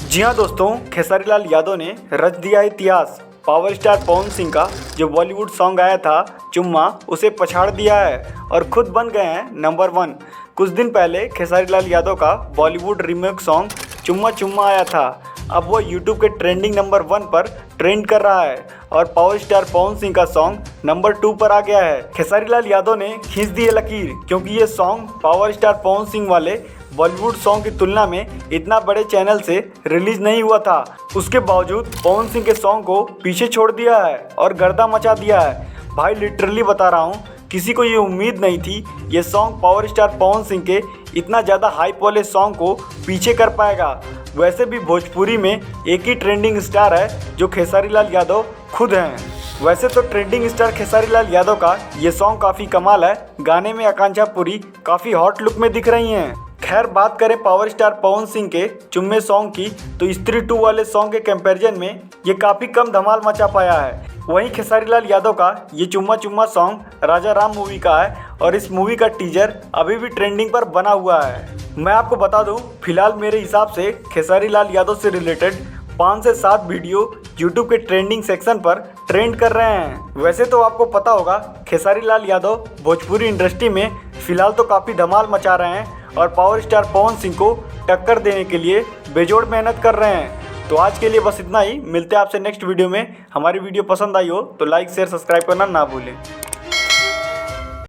जी हाँ दोस्तों, खेसारी लाल यादव ने रच दिया इतिहास। पावर स्टार पवन सिंह का जो बॉलीवुड सॉन्ग आया था चुम्मा, उसे पछाड़ दिया है और खुद बन गए हैं नंबर 1। कुछ दिन पहले खेसारी लाल यादव का बॉलीवुड रीमेक सॉन्ग चुम्मा चुम्मा आया था। अब वो यूट्यूब के ट्रेंडिंग नंबर 1 पर ट्रेंड कर रहा है और पावर स्टार पवन सिंह का सॉन्ग नंबर 2 पर आ गया है। खेसारी लाल यादव ने खींच दी है लकीर, क्योंकि ये song power star Pawan Singh वाले बॉलीवुड सॉन्ग की तुलना में इतना बड़े चैनल से रिलीज नहीं हुआ था। उसके बावजूद पवन सिंह के सॉन्ग को पीछे छोड़ दिया है और गर्दा मचा दिया है। भाई लिटरली बता रहा हूँ, किसी को ये उम्मीद नहीं थी ये song power star Pawan Singh के इतना ज़्यादा हाइप वाले सॉन्ग को पीछे कर पाएगा। वैसे भी भोजपुरी में एक ही ट्रेंडिंग स्टार है जो खेसारी लाल यादव खुद हैं। वैसे तो ट्रेंडिंग स्टार खेसारी लाल यादव का ये सॉन्ग काफ़ी कमाल है। गाने में आकांक्षा पुरी काफ़ी हॉट लुक में दिख रही हैं। खैर, बात करें पावर स्टार पवन सिंह के चुम्मे सॉन्ग की, तो स्त्री 2 वाले सॉन्ग के कंपैरिजन में ये काफ़ी कम धमाल मचा पाया है। वहीं खेसारी लाल यादव का ये चुम्मा चुम्मा सॉन्ग राजा राम मूवी का है और इस मूवी का टीजर अभी भी ट्रेंडिंग पर बना हुआ है। मैं आपको बता दूं, फिलहाल मेरे हिसाब से खेसारी लाल यादव से रिलेटेड 5 से 7 वीडियो यूट्यूब के ट्रेंडिंग सेक्शन पर ट्रेंड कर रहे हैं। वैसे तो आपको पता होगा, खेसारी लाल यादव भोजपुरी इंडस्ट्री में फिलहाल तो काफ़ी धमाल मचा रहे हैं और पावर स्टार पवन सिंह को टक्कर देने के लिए बेजोड़ मेहनत कर रहे हैं। तो आज के लिए बस इतना ही। मिलते हैं आपसे नेक्स्ट वीडियो में। हमारी वीडियो पसंद आई हो तो लाइक शेयर सब्सक्राइब करना ना भूलें।